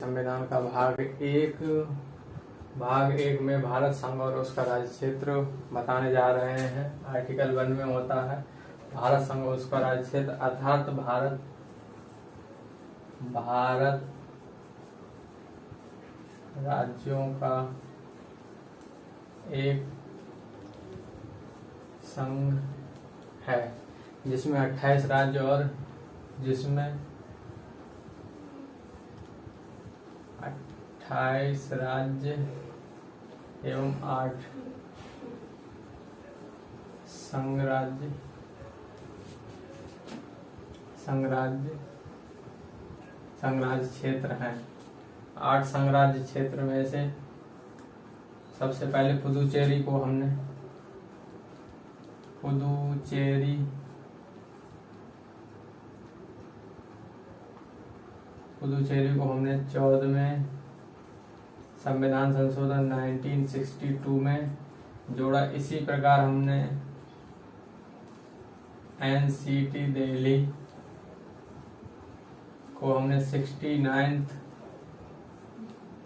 संविधान का भाग एक में भारत संघ और उसका राज्य क्षेत्र बताने जा रहे हैं। आर्टिकल 1 में होता है भारत संघ और उसका राज्य क्षेत्र, अर्थात भारत राज्यों का एक संघ है जिसमें 28 राज्य और जिसमें 28 राज्य एवं 8 संघराज्य क्षेत्र हैं। 8 संघराज्य क्षेत्र में से सबसे पहले पुदुचेरी को हमने 14वें संविधान संशोधन 1962 में जोड़ा। इसी प्रकार हमने NCT दिल्ली को हमने 69th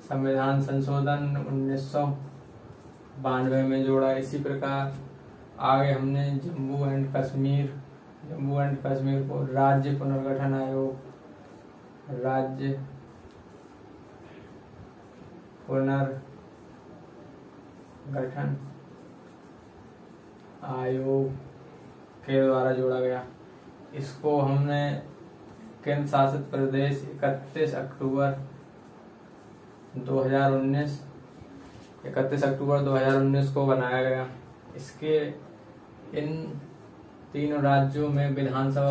संविधान संशोधन 1992 में जोड़ा। इसी प्रकार आगे हमने जम्मू एंड कश्मीर को राज्य पुनर्गठन आयोग के द्वारा जोड़ा गया। इसको हमने केंद्र शासित प्रदेश 31 अक्टूबर 2019 को बनाया गया। इसके इन तीनों राज्यों में विधानसभा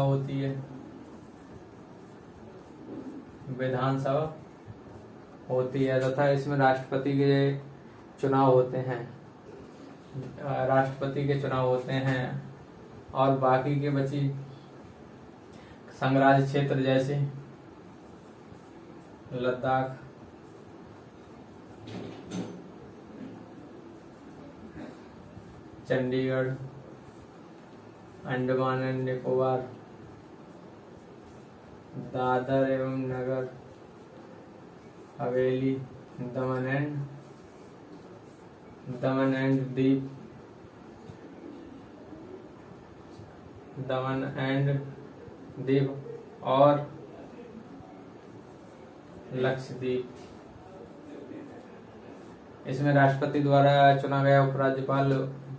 होती है तथा इसमें राष्ट्रपति के चुनाव होते हैं और बाकी के बची संघराज्य क्षेत्र जैसे लद्दाख, चंडीगढ़, अंडमान एंड निकोबार, दादर एवं नगर हवेली, दमन एंड दीव और लक्षद्वीप। इसमें राष्ट्रपति द्वारा चुना गया उपराज्यपाल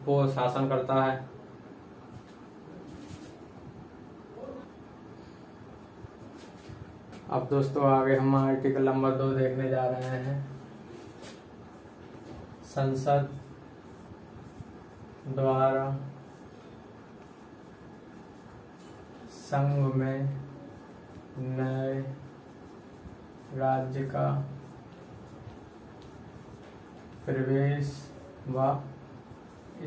वो शासन करता है। अब दोस्तों आगे हम आर्टिकल नंबर 2 देखने जा रहे हैं। संसद द्वारा संघ में नए राज्य का प्रवेश व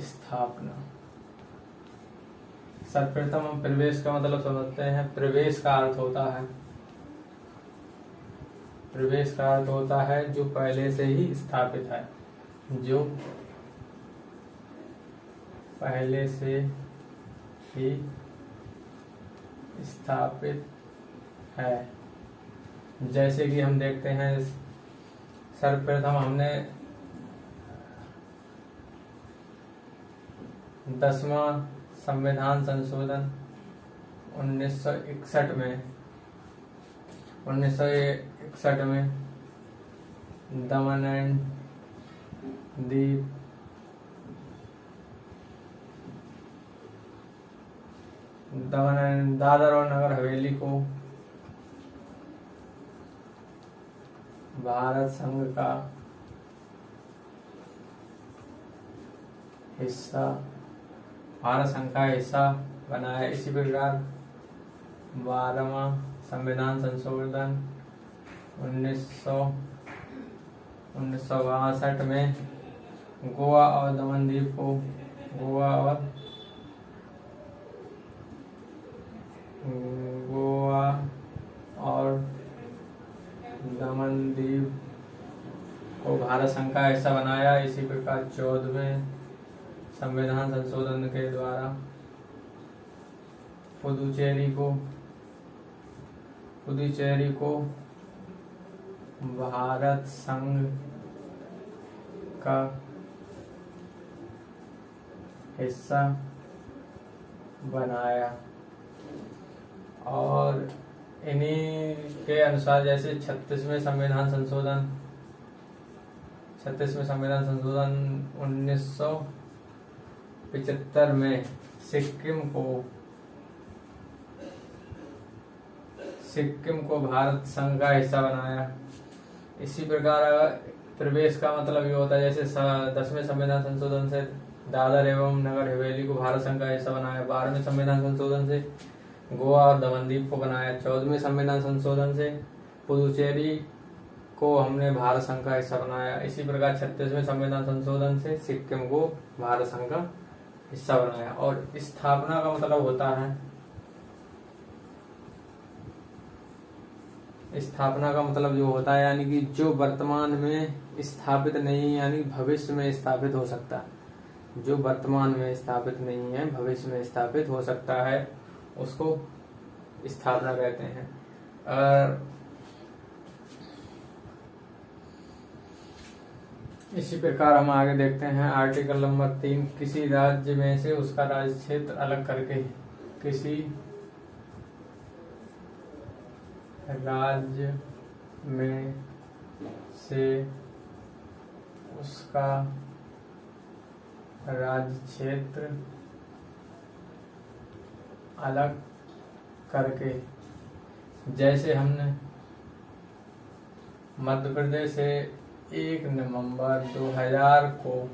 स्थापना। सर्वप्रथम हम प्रवेश का मतलब समझते हैं। प्रवेश का अर्थ होता है जो पहले से ही स्थापित है, जैसे कि हम देखते हैं सर्वप्रथम हमने 10वां संविधान संशोधन 1961 में दमन एंड दीव दादर और नगर हवेली को भारत संघ का हिस्सा बनाया। इसी प्रकार 12वां संविधान संशोधन 1962 में गोवा और दमन दीव को भारत संघ का हिस्सा बनाया। इसी प्रकार 14वें संविधान संशोधन के द्वारा पुदुचेरी को भारत संघ का हिस्सा बनाया। और इन्हीं के अनुसार जैसे 36वें संविधान संशोधन 1975 में सिक्किम को भारत संघ का हिस्सा बनाया। इसी प्रकार प्रवेश का मतलब ये होता है जैसे 10वें संविधान संशोधन से दादर एवं नगर हवेली को भारत संघ का हिस्सा बनाया। 12वें संविधान संशोधन से गोवा और दमनदीप को बनाया। 14वें संविधान संशोधन से पुदुचेरी को हमने भारत संघ का हिस्सा बनाया। इसी प्रकार 36वें संविधान संशोधन से सिक्किम को भारत संघ का हिस्सा बनाया। और स्थापना का मतलब होता है, स्थापना का मतलब जो होता है यानी कि जो वर्तमान में स्थापित नहीं यानी भविष्य में स्थापित हो सकता है। जो वर्तमान में स्थापित नहीं है भविष्य में स्थापित हो सकता है उसको स्थापना कहते हैं। और इसी प्रकार हम आगे देखते हैं आर्टिकल नंबर 3, किसी राज्य में से उसका राज्य क्षेत्र अलग करके। किसी राज्य में से उसका राज्य क्षेत्र अलग करके। जैसे हमने मध्य प्रदेश से 1 नवंबर 2000 को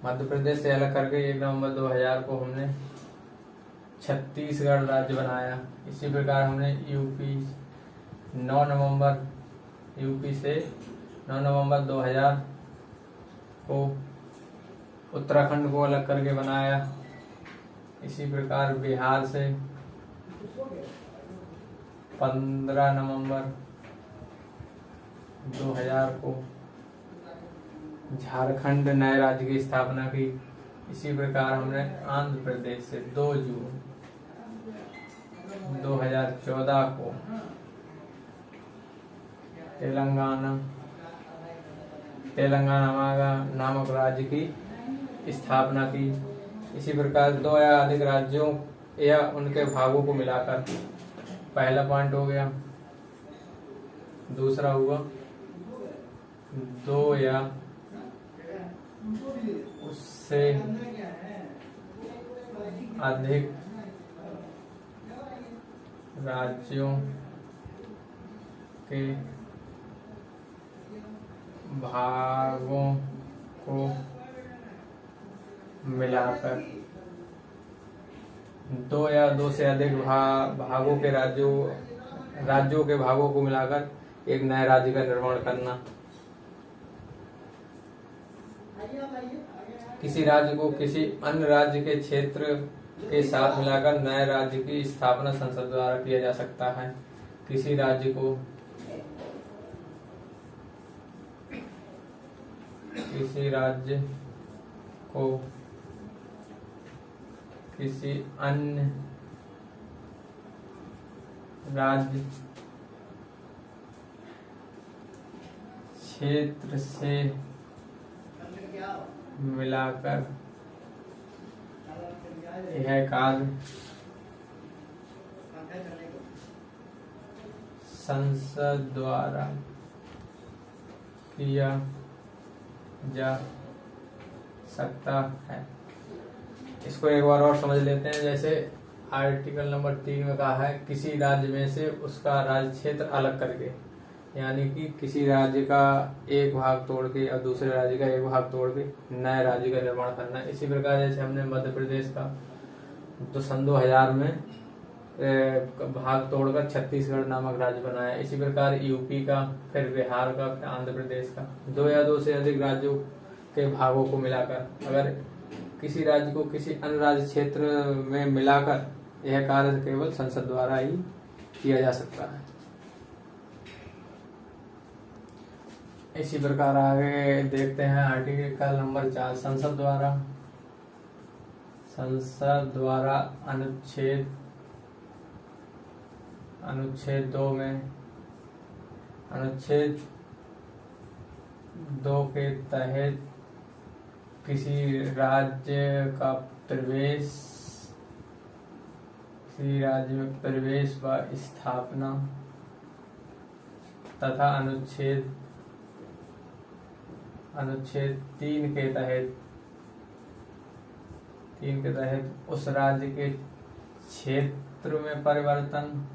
मध्य प्रदेश से अलग करके 1 नवंबर 2000 को हमने छत्तीसगढ़ राज्य बनाया। इसी प्रकार हमने यूपी से 9 नवंबर 2000 को उत्तराखंड को अलग करके बनाया। इसी प्रकार बिहार से 15 नवंबर 2000 को झारखंड नए राज्य की स्थापना की। इसी प्रकार हमने आंध्र प्रदेश से 2 जून 2014 को तेलंगाना नामक राज्य की स्थापना की। इसी प्रकार 2 या अधिक राज्यों या उनके भागों को मिलाकर, पहला पॉइंट हो गया। दूसरा हुआ 2 या उससे अधिक राज्यों के भागों को मिलाकर। 2 या 2 से अधिक भागों के राज्यों के भागों को मिलाकर एक नए राज्य का निर्माण करना। किसी राज्य को किसी अन्य राज्य के क्षेत्र के साथ मिलाकर नए राज्य की स्थापना संसद द्वारा किया जा सकता है। किसी राज्य को किसी अन्य राज्य क्षेत्र से मिलाकर यह कार्य संसद द्वारा किया जा सकता है। इसको एक बार और समझ लेते हैं। जैसे आर्टिकल नंबर 3 में कहा है किसी राज्य में से उसका राज्य क्षेत्र अलग करके, यानी कि किसी राज्य का एक भाग तोड़ के और दूसरे राज्य का एक भाग तोड़ के नए राज्य का निर्माण करना। इसी प्रकार जैसे हमने मध्य प्रदेश का तो सन 2000 में भाग तोड़कर छत्तीसगढ़ नामक राज्य बनाया। इसी प्रकार यूपी का, फिर बिहार का, फिर आंध्र प्रदेश का। 2 या 2 से अधिक राज्यों के भागों को मिलाकर, अगर किसी राज्य को किसी अन्य राज्य क्षेत्र में मिलाकर, यह कार्य केवल संसद द्वारा ही किया जा सकता है। इसी प्रकार आगे देखते हैं आर्टिकल नंबर 4, संसद द्वारा अनुच्छेद 2 में अनुच्छेद 2 के तहत किसी राज्य में प्रवेश व स्थापना तथा अनुच्छेद 3 के तहत उस राज्य के क्षेत्र में परिवर्तन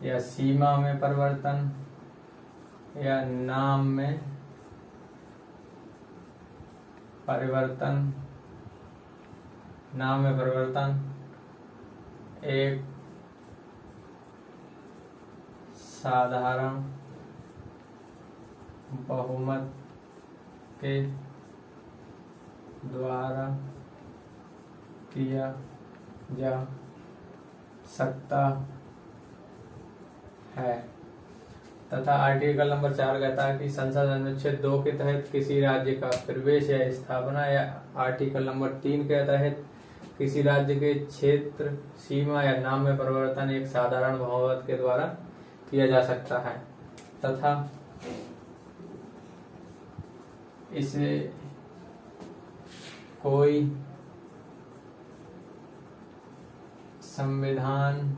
या सीमा में परिवर्तन या नाम में परिवर्तन एक साधारण बहुमत के द्वारा किया जा सकता है। तथा आर्टिकल नंबर 4 कहता है कि संसद अनुच्छेद 2 के तहत किसी राज्य का प्रवेश या स्थापना या आर्टिकल नंबर 3 के तहत किसी राज्य के क्षेत्र सीमा या नाम में परिवर्तन एक साधारण बहुमत के द्वारा किया जा सकता है तथा इसे कोई संविधान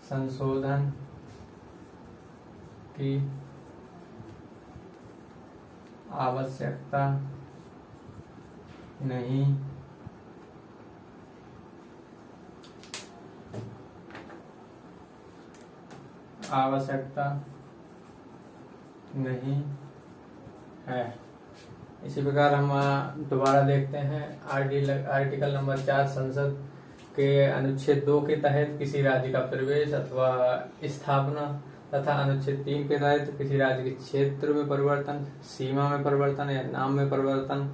संशोधन की आवश्यकता नहीं है। इसी प्रकार हम दोबारा देखते हैं आर्टिकल नंबर 4 संसद के अनुच्छेद 2 के तहत किसी राज्य का प्रवेश अथवा स्थापना तथा अनुच्छेद 3 के तहत किसी राज्य के क्षेत्र में परिवर्तन, सीमा में परिवर्तन या नाम में परिवर्तन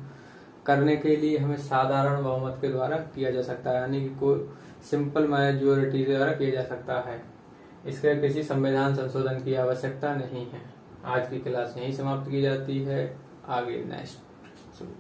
करने के लिए हमें साधारण बहुमत के द्वारा किया जा सकता है, यानी कि कोई सिंपल मेजॉरिटी द्वारा किया जा सकता है। इसके किसी संविधान संशोधन की आवश्यकता नहीं है। आज की क्लास यहीं समाप्त की जाती है। आगे नेक्स्ट शुरू